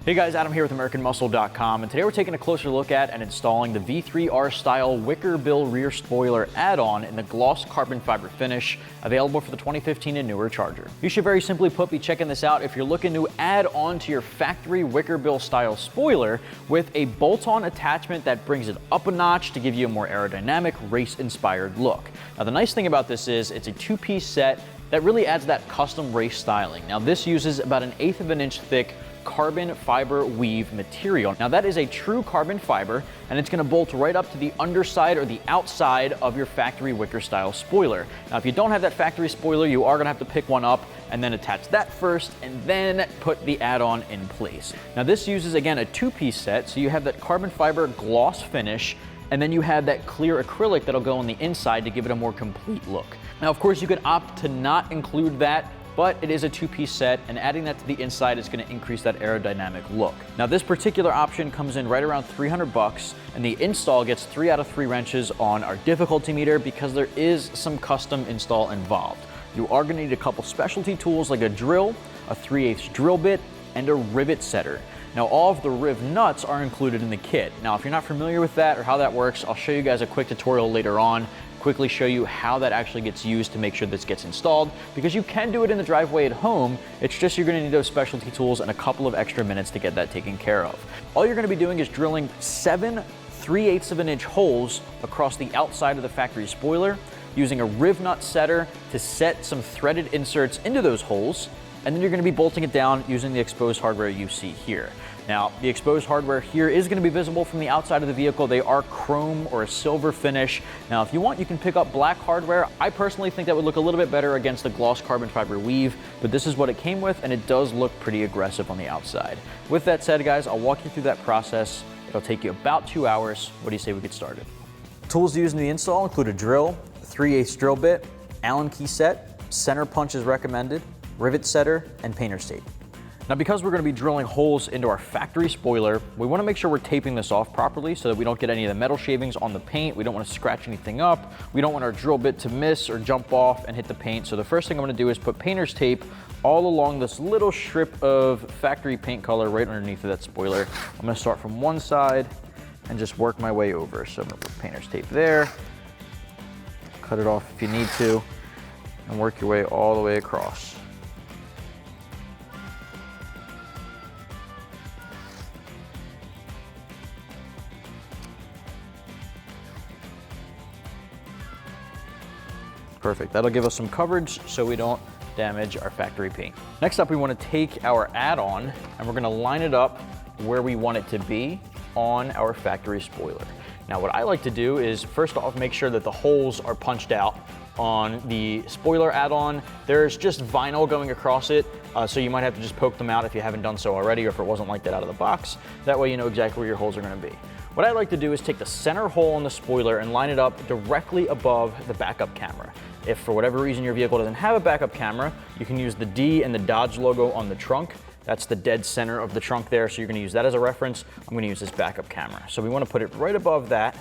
Hey guys, Adam here with AmericanMuscle.com, and today we're taking a closer look at and installing the V3R style wicker bill rear spoiler add-on in the gloss carbon fiber finish, available for the 2015 and newer Charger. You should very simply put be checking this out if you're looking to add on to your factory wicker bill style spoiler with a bolt-on attachment that brings it up a notch to give you a more aerodynamic, race-inspired look. Now the nice thing about this is it's a two-piece set that really adds that custom race styling. Now this uses about 1/8 of an inch thick carbon fiber weave material. Now that is a true carbon fiber, and it's gonna bolt right up to the underside or the outside of your factory wicker style spoiler. Now if you don't have that factory spoiler, you are gonna have to pick one up and then attach that first and then put the add-on in place. Now this uses, again, a two-piece set, so you have that carbon fiber gloss finish, and then you have that clear acrylic that'll go on the inside to give it a more complete look. Now of course you could opt to not include that, but it is a two-piece set, and adding that to the inside is gonna increase that aerodynamic look. Now this particular option comes in right around 300 bucks, and the install gets 3 out of 3 wrenches on our difficulty meter because there is some custom install involved. You are gonna need a couple specialty tools like a drill, a 3/8 drill bit, and a rivet setter. Now all of the riv nuts are included in the kit. Now if you're not familiar with that or how that works, I'll show you guys a quick tutorial later on, quickly show you how that actually gets used to make sure this gets installed, because you can do it in the driveway at home. It's just you're gonna need those specialty tools and a couple of extra minutes to get that taken care of. All you're gonna be doing is drilling 7 3/8 of an inch holes across the outside of the factory spoiler, using a riv nut setter to set some threaded inserts into those holes, and then you're gonna be bolting it down using the exposed hardware you see here. Now, the exposed hardware here is gonna be visible from the outside of the vehicle. They are chrome or a silver finish. Now, if you want, you can pick up black hardware. I personally think that would look a little bit better against the gloss carbon fiber weave, but this is what it came with, and it does look pretty aggressive on the outside. With that said, guys, I'll walk you through that process. It'll take you about 2 hours. What do you say we get started? Tools used in the install include a drill, a 3/8 drill bit, Allen key set, center punch is recommended, rivet setter, and painter's tape. Now because we're gonna be drilling holes into our factory spoiler, we wanna make sure we're taping this off properly so that we don't get any of the metal shavings on the paint. We don't wanna scratch anything up. We don't want our drill bit to miss or jump off and hit the paint. So the first thing I'm gonna do is put painter's tape all along this little strip of factory paint color right underneath of that spoiler. I'm gonna start from one side and just work my way over. So I'm gonna put painter's tape there, cut it off if you need to, and work your way all the way across. Perfect, that'll give us some coverage so we don't damage our factory paint. Next up, we wanna take our add-on and we're gonna line it up where we want it to be on our factory spoiler. Now what I like to do is first off make sure that the holes are punched out on the spoiler add-on. There's just vinyl going across it, so you might have to just poke them out if you haven't done so already, or if it wasn't like that out of the box. That way you know exactly where your holes are gonna be. What I like to do is take the center hole on the spoiler and line it up directly above the backup camera. If for whatever reason your vehicle doesn't have a backup camera, you can use the D and the Dodge logo on the trunk. That's the dead center of the trunk there, so you're gonna use that as a reference. I'm gonna use this backup camera. So we wanna put it right above that.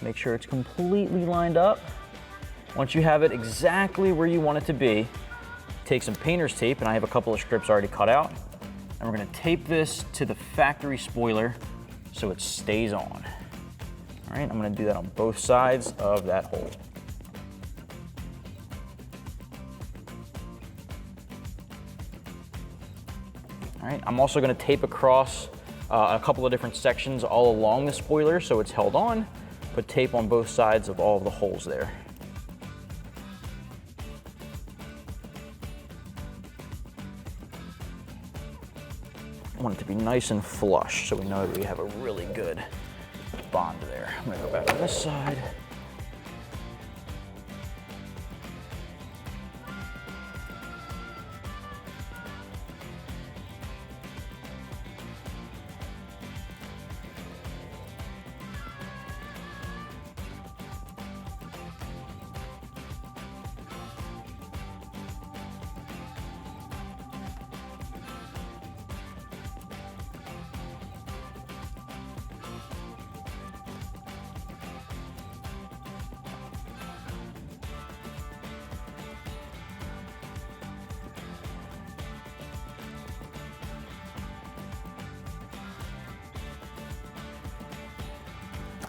Make sure it's completely lined up. Once you have it exactly where you want it to be, take some painter's tape, and I have a couple of strips already cut out, and we're gonna tape this to the factory spoiler so it stays on. All right, I'm gonna do that on both sides of that hole. All right, I'm also gonna tape across a couple of different sections all along the spoiler so it's held on. Put tape on both sides of all of the holes there. I want it to be nice and flush so we know that we have a really good bond there. I'm gonna go back to this side.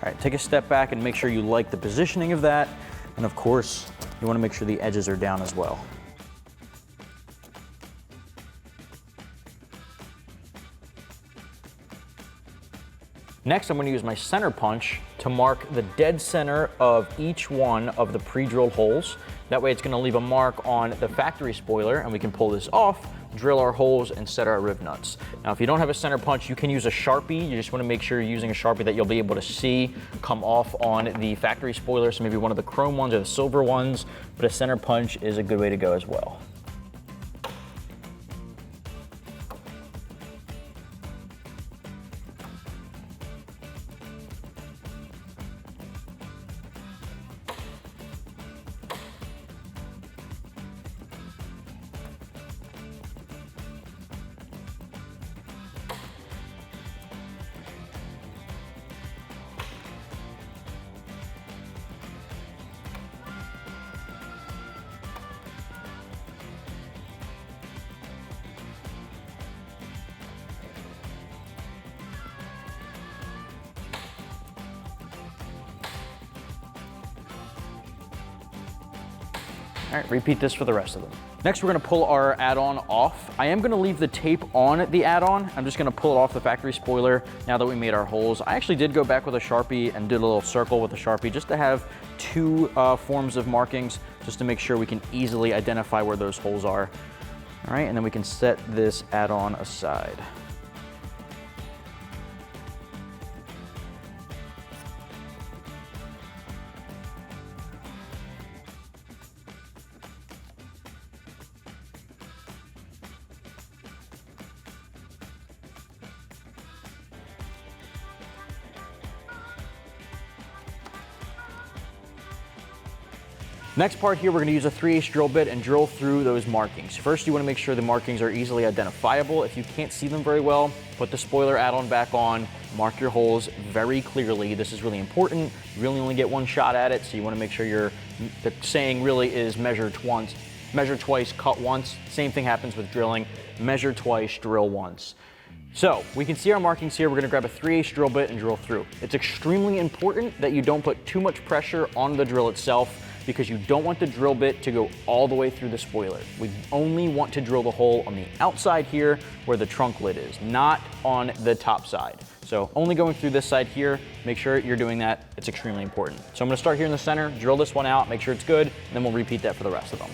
All right, take a step back and make sure you like the positioning of that. And of course, you want to make sure the edges are down as well. Next, I'm going to use my center punch to mark the dead center of each one of the pre-drilled holes. That way it's going to leave a mark on the factory spoiler, and we can pull this off, drill our holes, and set our riv nuts. Now, if you don't have a center punch, you can use a Sharpie. You just want to make sure you're using a Sharpie that you'll be able to see come off on the factory spoiler, so maybe one of the chrome ones or the silver ones, but a center punch is a good way to go as well. All right, repeat this for the rest of them. Next, we're gonna pull our add-on off. I am gonna leave the tape on the add-on. I'm just gonna pull it off the factory spoiler now that we made our holes. I actually did go back with a Sharpie and did a little circle with a Sharpie just to have two forms of markings, just to make sure we can easily identify where those holes are. All right, and then we can set this add-on aside. Next part here, we're going to use a 3/8 drill bit and drill through those markings. First, you want to make sure the markings are easily identifiable. If you can't see them very well, put the spoiler add-on back on, mark your holes very clearly. This is really important. You really only get one shot at it, so you want to make sure the saying really is measure twice, cut once. Same thing happens with drilling. Measure twice, drill once. So we can see our markings here. We're gonna grab a 3/8 drill bit and drill through. It's extremely important that you don't put too much pressure on the drill itself, because you don't want the drill bit to go all the way through the spoiler. We only want to drill the hole on the outside here where the trunk lid is, not on the top side. So only going through this side here, make sure you're doing that. It's extremely important. So I'm gonna start here in the center, drill this one out, make sure it's good, and then we'll repeat that for the rest of them.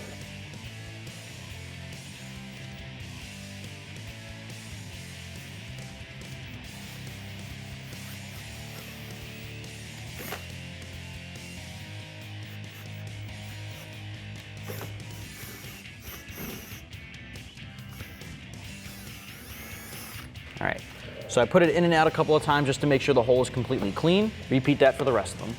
All right, so I put it in and out a couple of times just to make sure the hole is completely clean. Repeat that for the rest of them.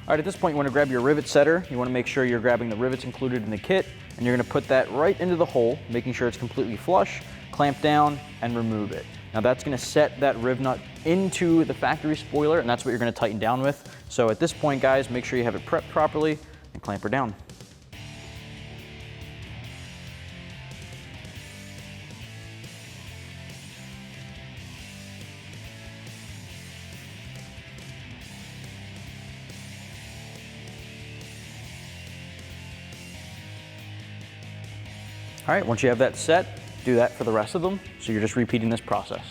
All right, at this point, you want to grab your rivet setter. You want to make sure you're grabbing the rivets included in the kit, and you're going to put that right into the hole, making sure it's completely flush, clamp down, and remove it. Now that's going to set that riv nut into the factory spoiler, and that's what you're going to tighten down with. So at this point, guys, make sure you have it prepped properly and clamp her down. All right, once you have that set, do that for the rest of them. So you're just repeating this process.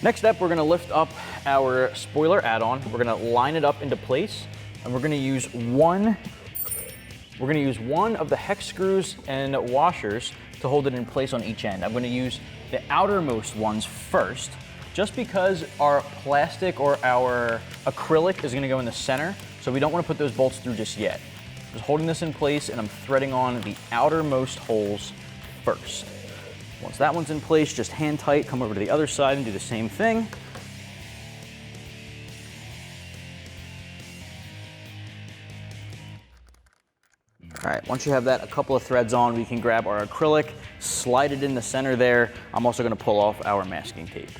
Next up, we're gonna lift up our spoiler add-on. We're gonna line it up into place, and we're gonna use one of the hex screws and washers to hold it in place on each end. I'm gonna use the outermost ones first, just because our plastic or our acrylic is gonna go in the center, so we don't wanna put those bolts through just yet. Just holding this in place, and I'm threading on the outermost holes first. Once that one's in place, just hand tight, come over to the other side and do the same thing. All right, once you have that, a couple of threads on, we can grab our acrylic, slide it in the center there. I'm also gonna pull off our masking tape.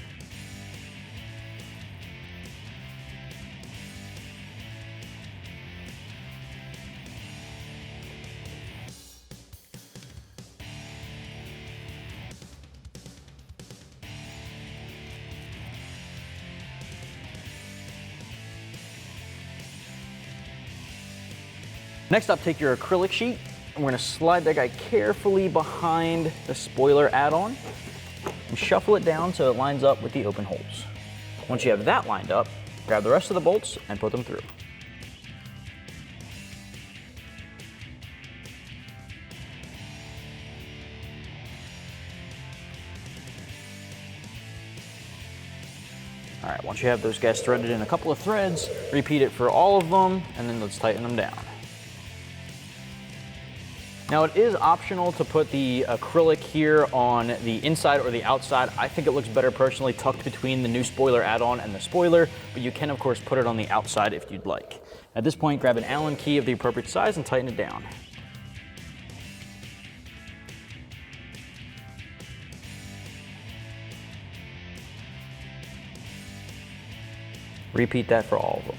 Next up, take your acrylic sheet, and we're gonna slide that guy carefully behind the spoiler add-on and shuffle it down so it lines up with the open holes. Once you have that lined up, grab the rest of the bolts and put them through. All right, once you have those guys threaded in a couple of threads, repeat it for all of them, and then let's tighten them down. Now, it is optional to put the acrylic here on the inside or the outside. I think it looks better personally tucked between the new spoiler add-on and the spoiler, but you can of course put it on the outside if you'd like. At this point, grab an Allen key of the appropriate size and tighten it down. Repeat that for all of them.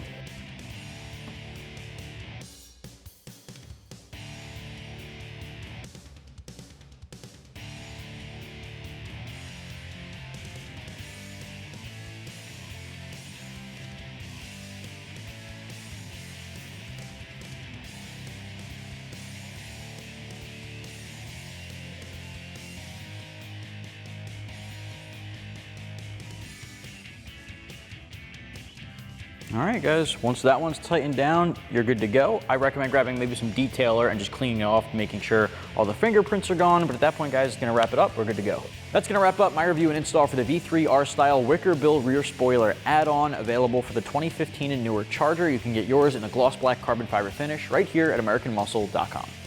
All right, guys, once that one's tightened down, you're good to go. I recommend grabbing maybe some detailer and just cleaning it off, making sure all the fingerprints are gone. But at that point, guys, it's gonna wrap it up. We're good to go. That's gonna wrap up my review and install for the V3 R Style Wicker Bill Rear Spoiler add-on, available for the 2015 and newer Charger. You can get yours in a gloss black carbon fiber finish right here at AmericanMuscle.com.